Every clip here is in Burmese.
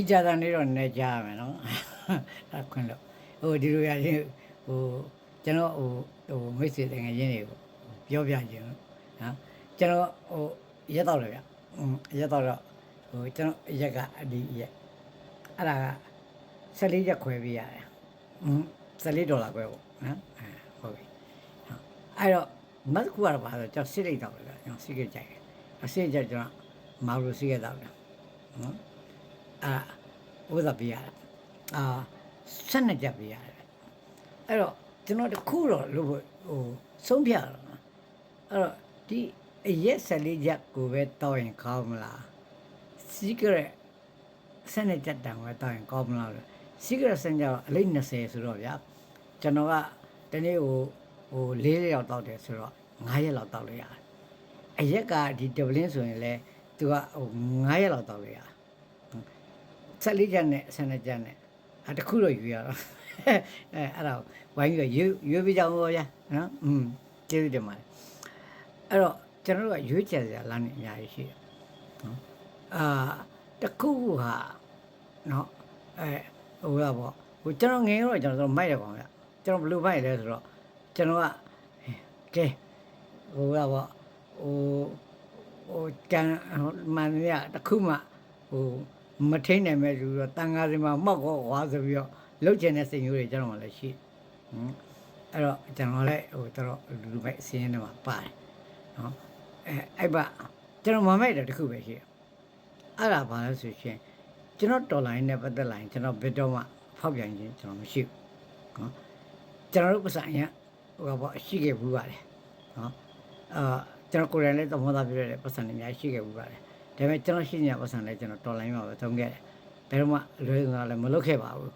ကြတာနေတော့နေကြရမယ်နော်အဲ့ခွန်းလို့ဒီလိုရချင်းကျွန်တော်မိတ်ဆွေတကယ်ချင်းတွေကိုပြောပြခြင်းနော်ကျွန်တော်ရက်တော့လေဗျရက်တော့ကျွန်တော်ရက်ကဒီရက်အဲ့ဒါက14ရက်ခွဲပေးရတယ်$14ခွဲပေါ့နော်ဟုတ်ပြီအဲ့တော့မတ်ကူကတော့ပါတော့ကျွန်တော်စစ်လိုက်တော့လေကျွန်တော်စစ်ကြကြိုက်တယ်အစစ်ကြကျွန်တော်မောင်လိုစစ်ရတော့နော်ဥပဒေပေးရတယ်12ချက်ပေးရတယ်အဲ့တော့ကျွန်တော်တခုတော့လို့ဆုံးဖြတ်တော့အဲ့တော့ဒီအရက်14ချက်ကိုပဲတောက်ရင်ကောင်းမလားစီကရက်12ချက်တောင်ပဲတောက်ရင်ကောင်းမလားစီကရက်12ချက်အလိမ့်20ဆိုတော့ဗျာကျွန်တော်ကတနေ့4ရက်တောက်တယ်ဆိုတော့5ရက်လောက်တောက်လို့ရတယ်အရက်ကဒီဒဗလင်းဆိုရင်လဲသူက5ရက်လောက်တောက်လို့ရတယ်14ချက်နဲ့12ချက်နဲ့တခုတော့ယူရတော့အဲ့ဒါဝိုင်းပြီးရွေးပြကြအောင်ပေါ့ဗျာနော်ကျေးဇူးတင်ပါတယ်အဲ့တော့ကျွန်တော်တို့ကရွေးချယ်စရာလမ်းနေအများကြီးရှိတယ်နော်တခုဟာနော်ပေါ့ကျွန်တော်ငယ်တော့ကျွန်တော်မိုက်ရပါဗျာကျွန်တော်ဘယ်လိုမိုက်လဲဆိုတော့ကျွန်တော်ကကဲပေါ့ကံမှန်ရတခုမှမထိန်နိုင်မဲ့လူတော့တန်ဃာစီမှာမောက်တော့ဝါဆိုပြီးတော့လှုပ်ချင်တဲ့စိတ်မျိုးတွေကျွန်တော်မှလည်းရှိအဲ့တော့ကျွန်တော်လည်းတော်လူပဲအစင်းထဲမှာပါတယ်နော်အဲ့ပါကျွန်တော်မမိုက်တယ်တခုပဲရှိတယ်အဲ့ဒါဘာလဲဆိုရှင်ကျွန်တော်တော်လိုင်းနဲ့ပတ်သက်လာရင်ကျွန်တော်ဘယ်တော့မှဖောက်ပြန်ခြင်းကျွန်တော်မရှိဘူးနော်ကျွန်တော်တို့ပတ်စံရပေါ့ရှိခဲ့ဘူးပါတယ်နော်ကျွန်တော်ကိုယ်တိုင်လည်းသဘောထားပြရတဲ့ပတ်စံတွေအများရှိခဲ့ဘူးပါတယ်ဒါပေမဲ့ကျွန်တော်ရှိနေတဲ့ပတ်စံလည်းကျွန်တော်တော်လိုင်းမှာပဲသုံးခဲ့တယ်ဘယ်တော့မှလွယ်ငါလည်းမလုပ်ခဲ့ပါဘူး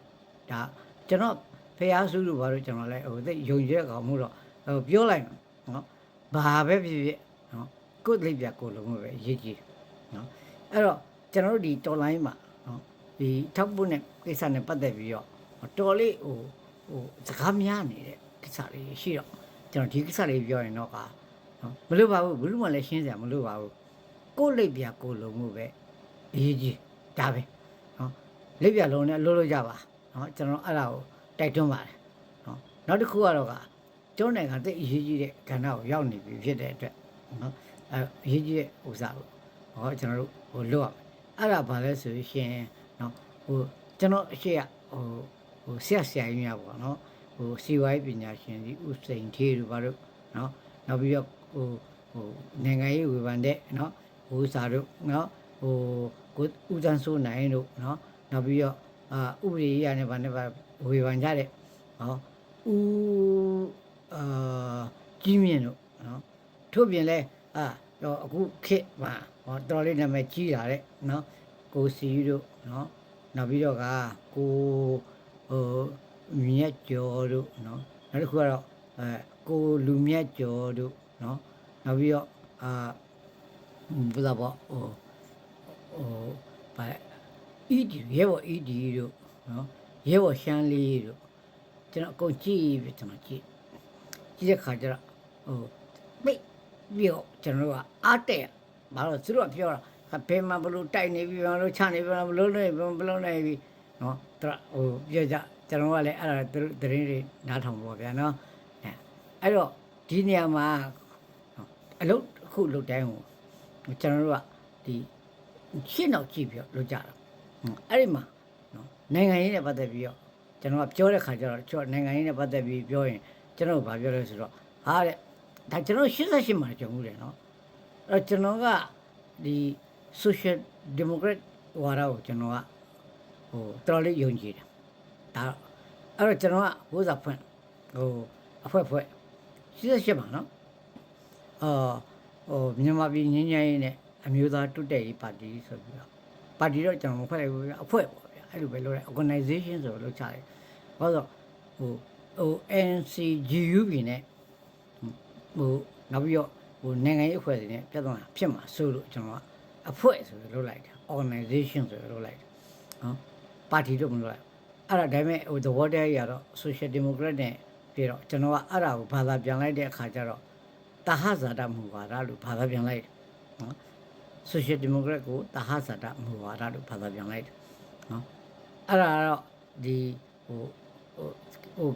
ဒါကျွန်တော်ဖျားစုလို့ဘာလို့ကျွန်တော်လည်းသိယုံကြည်တဲ့ကောင်မှုတော့ပြောလိုက်နော်ဘာပဲဖြစ်ဖြစ်နော်ကိုယ်လိပ်ပြကိုယ်လုံးပဲရေးကြည့်နော်အဲ့တော့ကျွန်တော်တို့ဒီတော်လိုင်းမှာနော်ဒီထောက်ပို့နဲ့ကိစ္စနဲ့ပတ်သက်ပြီးတော့တော်လေးစကားများနေတဲ့ကိစ္စလေးရှိတော့ကျွန်တော်ဒီကိစ္စလေးပြောရင်တော့နော်မလို့ပါဘူးဘယ်လိုမှလည်းရှင်းစရာမလိုပါဘူးကိုယ်လိပ်ပြကိုယ်လုံးမှုပဲအရေးကြီးဒါပဲနော်လိပ်ပြလုံးနဲ့လို့ကြပါနော်ကျွန်တော်အဲ့ဒါကိုတိုက်တွန်းပါတယ်နော်နောက်တစ်ခုကတော့ကျွန်းနိုင်ငံသိအရေးကြီးတဲ့ကဏ္ဍကိုရောက်နေပြီဖြစ်တဲ့အတွက်နော်အရေးကြီးတဲ့ဥစ္စာကိုကျွန်တော်တို့လွတ်ရမယ်အဲ့ဒါဘာလဲဆိုရှင်နော်ကျွန်တော်အရှိကဆရာကြီးများပေါ့နော်စီဝိုင်းပညာရှင်ဒီဥစိန်ထေးတို့ဘာလို့နော်နောက်ပြီးတော့နိုင်ငံရေးဝေဖန်တဲ့နော်စာတို့နော်ကိုဦးစန်းစိုးနိုင်တို့နော်နောက်ပြီးတော့ဥပဒေရေးရနဲ့ဗာနဲ့ဝေဖန်ကြတဲ့ဦးကြီးမြင့်တို့နော်ထို့ပြင်လဲအခုခေတ်မှာတော်လေးနာမည်ကြီးလာတဲ့နော်ကိုစီတို့နော်နောက်ပြီးတော့ကိုမြတ်ကျော်တို့နော်နောက်တစ်ခုကတော့ကိုလူမြတ်ကျော်တို့နော်နောက်ပြီးတော့ဘယ်လိုပေါ့ဘာရဲဘော်တို့နော်ရဲဘော်ရှမ်းလေးတို့ကျွန်တော်အကုန်ကြည့်ပြီးကျွန်တော်ကြည့်တဲ့ခါကျတော့ပိတ်ပြီးတော့ကျွန်တော်ကအားတဲ့ဘာလို့သူတို့ကပြောတာဘယ်မှာဘလို့တိုက်နေပြီဘာလို့ချနေပြီဘလို့နေဘလို့နေပြီနော်သူပြောကြကျွန်တော်ကလည်းအဲ့ဒါသတင်းတွေနားထောင်ပါဗျာနော်အဲ့တော့ဒီနေရာမှာအလုပ်အခုလုပ်တိုင်းကျွန်တော်တို့ကဒီရှင်းတော့ကြည့်ပြီးလုပ်ကြတာအဲ့ဒီမှာနော်နိုင်ငံရေးနဲ့ပတ်သက်ပြီးတော့ကျွန်တော်ကပြောတဲ့ခါကျတော့ကျွန်တော်နိုင်ငံရေးနဲ့ပတ်သက်ပြီးပြောရင်ကျွန်တော်ဘာပြောလဲဆိုတော့ဟာတဲ့ဒါကျွန်တော်88မှာကြုံမှုတယ်နော်အဲ့တော့ကျွန်တော်ကဒီ social democrat ဝါဒကိုကျွန်တော်ကတော်လေးယုံကြည်တယ်ဒါအဲ့တော့ကျွန်တော်ကဘိုးစာဖွင့်အဖွဲ့88မှာနော်မြန်မာပြည်ငင်းငယ်ရေးနဲ့အမျိုးသားတွတ်တဲ့ရေးပါတီဆိုပြီးတော့ပါတီတော့ကျွန်တော်မဖွဲ့လိုက်ဘူးဗျအဖွဲ့ပေါ့ဗျာအဲ့လိုပဲလုပ်တယ် organization ဆိုတော့လုပ်ချတယ်ဘာလို့NCGUB နဲ့နောက်ပြီးတော့နိုင်ငံရေးအဖွဲ့တွေနဲ့ပြဿနာဖြစ်မှာဆိုလို့ကျွန်တော်ကအဖွဲ့ဆိုပြီးလုပ်လိုက်တယ် organization ဆိုပြီးလုပ်လိုက်တယ်နော်ပါတီတော့မလုပ်လိုက်အဲ့ဒါဒါပေမဲ့သဘောတရားကြီးကတော့ social democrat နဲ့ပြီးတော့ကျွန်တော်ကအဲ့ဒါကိုဘာသာပြန်လိုက်တဲ့အခါကျတော့တဟဇာတမူဝါဒလို့ဘာသာပြန်လိုက်တယ်နော် social democrat ကိုတဟဇာတမူဝါဒလို့ဘာသာပြန်လိုက်တယ် နော်အဲ့ဒါတော့ဒီ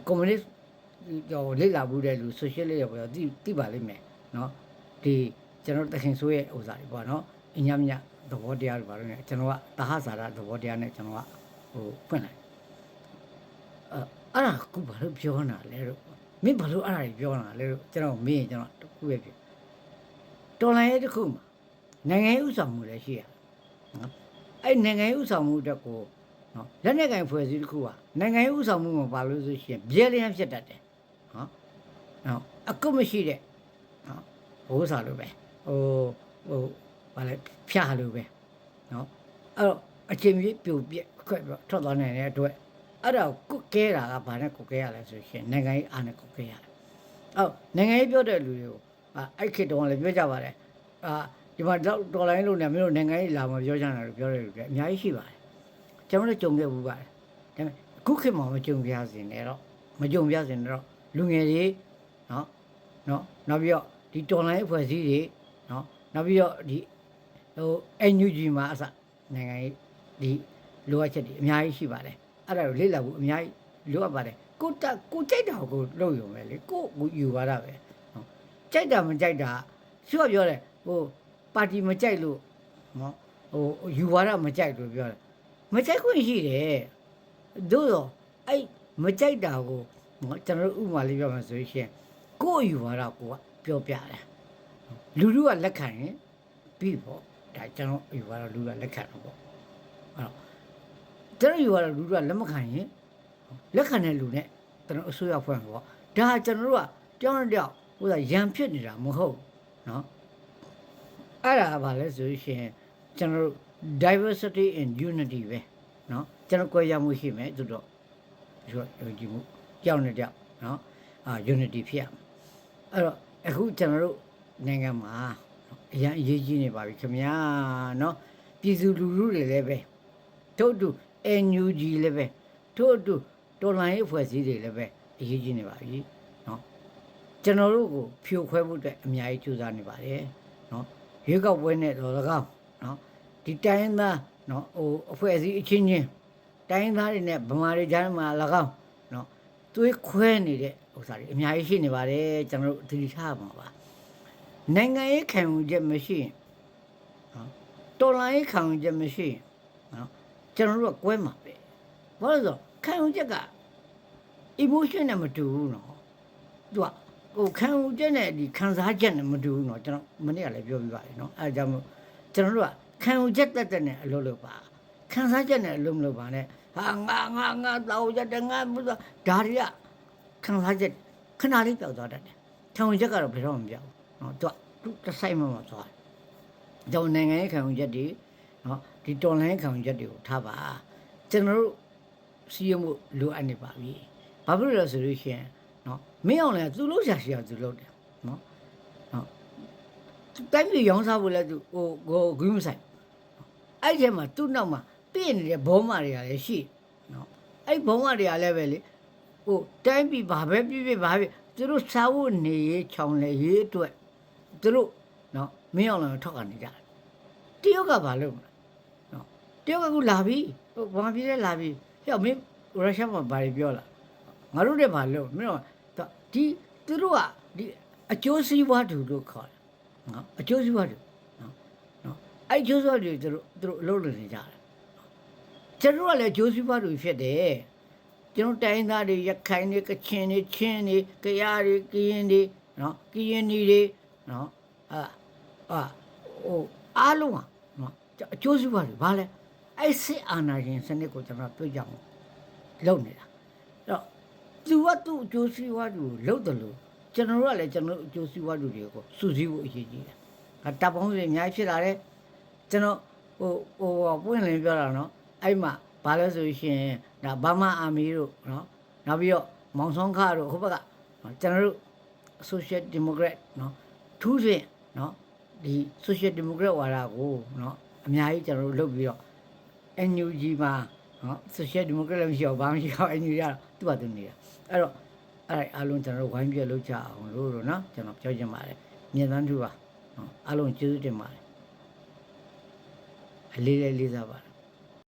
ကွန်မြူနစ်လေ့လာမှုတဲ့လူဆိုရှယ်လစ်ရပေါ့သိပါလိမ့်မယ်နော်ဒီကျွန်တော်တခင်ဆိုးရဲ့ဥစ္စာတွေပေါ့နော်အညမြသဘောတရားတွေပါလို့ねကျွန်တော်ကတဟဇာတာသဘောတရားနဲ့ကျွန်တော်ကဖွင့်လိုက်အဲ့ဒါကူဘာလို့ပြောနေတာလဲလို့မင်းဘာလို့အဲ့ဒါကြီးပြောနေတာလဲလို့ကျွန်တော်မေးရင်ကျွန်တော်တခုပဲဖြစ်တော်လိုင်းရဲ့တခုမှာနိုင်ငံရေးဥဆောင်မှုလည်းရှိရနော်အဲ့နိုင်ငံရေးဥဆောင်မှုတက်ကိုနော်လက်နဲ့ကင်ဖွဲ့စည်းတစ်ခုကနိုင်ငံရေးဥဆောင်မှုမှာပါလို့ဆိုရှင်ဘဲလျံဖြစ်တတ်တယ်နော်အကုမရှိတဲ့နော်ဘိုးစားလိုပဲဘာလဲဖြာလိုပဲနော်အဲ့တော့အချိန်ကြီးပြိုပြက်ခွက်ပြီးထွက်သွားနိုင်တဲ့အတွက်အဲ့ဒါကုတ်ကဲတာကဘာနဲ့ကုတ်ကဲရလဲဆိုရှင်နိုင်ငံရေးအားနဲ့ကုတ်ကဲရတယ်အော်နိုင်ငံရေးပြောတဲ့လူတွေကိုအဲ့ခေတ်တုန်းကလည်းပြောကြပါတယ်ဒီမှာတော်လိုင်းလို့ねမင်းတို့နိုင်ငံရေးလာမပြောကြတာလို့ပြောတယ်လူတွေအများကြီးရှိပါတယ်ကျွန်တော်လည်းကြုံခဲ့ဘူးပါတယ်ဒါပေမဲ့အခုခေတ်မှာမကြုံပြရစင်နဲ့တော့လူငယ်တွေနော်နောက်ပြီးတော့ဒီတော်လိုင်းအဖွဲ့အစည်းတွေနော်နောက်ပြီးတော့ဒီNUG မှာအစနိုင်ငံရေးဒီလိုအပ်ချက်တွေအများကြီးရှိပါတယ်အဲ့ဒါကိုလေ့လာဖို့အများကြီးလိုအပ်ပါတယ်ကိုကြိုက်တာကိုလုပ်ရုံပဲလေကိုယူပါတာပဲနော်ကြိုက်တာမကြိုက်တာသူကပြောတယ်ပါတီမကြိုက်လို့နော်ယူပါတာမကြိုက်လို့ပြောတယ်မကြိုက်ခွင့်ရှိတယ်သို့တော့အဲ့မကြိုက်တာကိုကျွန်တော်ဥပမာလေးပြောမှဆိုရှင်ကိုယူပါတာကိုကပြောပြတယ်လူကလက်ခံရင်ပြီးပေါ့ဒါကျွန်တော်ယူပါတော့လူကလက်ခံတော့ပေါ့အဲ့တော့ကျွန်တော်ယူပါတော့လူကလက်မခံရင်လက်ခံတဲ့လူနဲ့ကျွန်တော်အစိုးရဖွဲ့မှာပေါ့ဒါကျွန်တော်တို့ကတောင်းတဟိုရန်ဖြစ်နေတာမဟုတ်နော်အဲ့ဒါကဘာလဲဆိုရှင်ကျွန်တော်တို့ diversity in unity ပဲနော်ကျွန်တော်ကြွယ်ရမှုရှိမယ်သူတို့ယုံကြည်မှုကြောက်နေကြနော်unity ဖြစ်ရမယ်အဲ့တော့အခုကျွန်တော်တို့နိုင်ငံမှာအရင်အရေးကြီးနေပါပြီခင်ဗျာနော်ပြည်သူလူထုတွေလည်းပဲတို့တူ NUG လည်းပဲတို့တူတော်လှန်ရေးဖွဲ့စည်းတွေလည်းပဲအရေးကြီးနေပါပြီနော်ကျွန်တော်တို့ကိုဖြိုခွဲဖို့အတွက်အများကြီးကြိုးစားနေပါတယ်နော်ရွေးကောက်ပွဲနဲ့တော့၎င်းနော်ဒီတိုင်းသားနော်အဖွဲ့အစည်းအချင်းချင်းတိုင်းသားတွေနဲ့ဗမာတွေကြားမှာ၎င်းနော်သွေးခွဲနေတဲ့ဥစ္စာတွေအများကြီးရှိနေပါတယ်ကျွန်တော်တို့သတိထားပါပါနိုင်ငံရေးခံယူချက်မရှိရင်နော်တော်လှန်ရေးခံယူချက်မရှိရင်နော်ကျွန်တော်တို့ကကွဲမှာပဲဘာလို့ဆိုခံယူချက်က emotion နဲ့မတူဘူးနော်သူကခံယူချက်နဲ့ဒီခံစားချက်နဲ့မတူဘူးနော်ကျွန်တော်မနေ့ကလည်းပြောပြပါတယ်နော်အဲဒါကြောင့်ကျွန်တော်တို့ကခံယူချက်တက်နဲ့အလုပ်လုပ်ပါခံစားချက်နဲ့အလုပ်မလုပ်ပါနဲ့ဟာငါတော့ကြတဲ့ငါဒါတွေကခံစားချက်ခဏလေးပျောက်သွားတတ်တယ်ခံယူချက်ကတော့ဘယ်တော့မှမပျောက်ဘူးနော်သူတဆိုင်မှမသွားကြောင့်နိုင်ငံရေးခံယူချက်တွေနော်ဒီတော်လိုင်းခံယူချက်တွေကိုထားပါကျွန်တော်တို့စီးရမှုလိုအပ်နေပါပြီဘာဖြစ်လို့လဲဆိုလို့ရှိရင်နော်မင်းအောင်လည်းသူလို့ရှာရှိအောင်သူလုပ်တယ်နော်တိုင်းပြည်ရောင်းစားဖို့လည်းသူဂုဏ်မဆိုင်အဲ့ဒီမှာသူ့နောက်မှာပြည့်နေတဲ့ဘောမတွေကလည်းရှိနော်အဲ့ဘောမတွေကလည်းပဲလေတိုင်းပြည်ဘာပဲပြည့်ဘာပဲသူတို့စားဖို့နေရေးချောင်းလေရေးအတွက်သူတို့နော်မင်းအောင်လည်းထောက်ကနေကြတယ်တရုတ်ကဘာလုပ်မလဲနော်တရုတ်ကခုလာပြီဘာဖြစ်လဲလာပြီဟဲ့မင်းရုရှားမှာဘာပြောလာငါတို့လည်းဘာလုပ်မင်းတို့ဒီသူတို့ကဒီအကျိုးစီးပွားတူလို့ခေါ်တယ်နော်အကျိုးစီးပွားတူနော်အဲ့ကျိုးစီးပွားတူသူတို့အလုပ်လုပ်နေကြတယ်ကျွန်တော်ကလည်းကျိုးစီးပွားတူဖြစ်တယ်ကျွန်တော်တိုင်းသားတွေရခိုင်တွေကချင်တွေချင်းတွေကရားတွေကရင်တွေနော်ကရင်တွေနော်အားလုံးကနော်အကျိုးစီးပွားတူဘာလဲအဲ့စစ်အာဏာရှင်စနစ်ကိုကျွန်တော်တွေ့ကြအောင်လုပ်နေတာအဲ့တော့သူကသူ့အကျိုးစီးပွားတူလုပ်တယ်လို့ကျွန်တော်တို့ကလည်းကျွန်တော်တို့အကျိုးစီးပွားတူတွေကိုစုစည်းဖို့အရေးကြီးတယ်တပ်ပေါင်းတွေအများကြီးဖြစ်လာတယ်ကျွန်တော်ပွင့်လင်းပြောတာနော်အဲ့မှာဘာလဲဆိုရှင်ဒါဘာမာအာမီတို့နော်နောက်ပြီးတော့မောင်ဆောင်ခတို့ဟိုဘက်ကကျွန်တော်တို့ Social Democrat နော်ထူးဖြင့်နော်ဒီ Social Democrat ဝါဒကိုနော်အများကြီးကျွန်တော်တို့လုပ်ပြီးတော့ NUG မှာနော် Social Democrat လည်းမရှိအောင်ဘာမှမရှိအောင် NUG ကတော့သူ့ဘာသူနေတာအဲ့တော့အဲ့အားလုံးကျွန်တော်တို့ဝိုင်းပြလုပ်ကြအောင်လို့နော်ကျွန်တော်ပြောချင်ပါတယ်မြင်သန်းသူပါအားလုံးကျေးဇူးတင်ပါတယ်အလေးလေးလေးစားပါ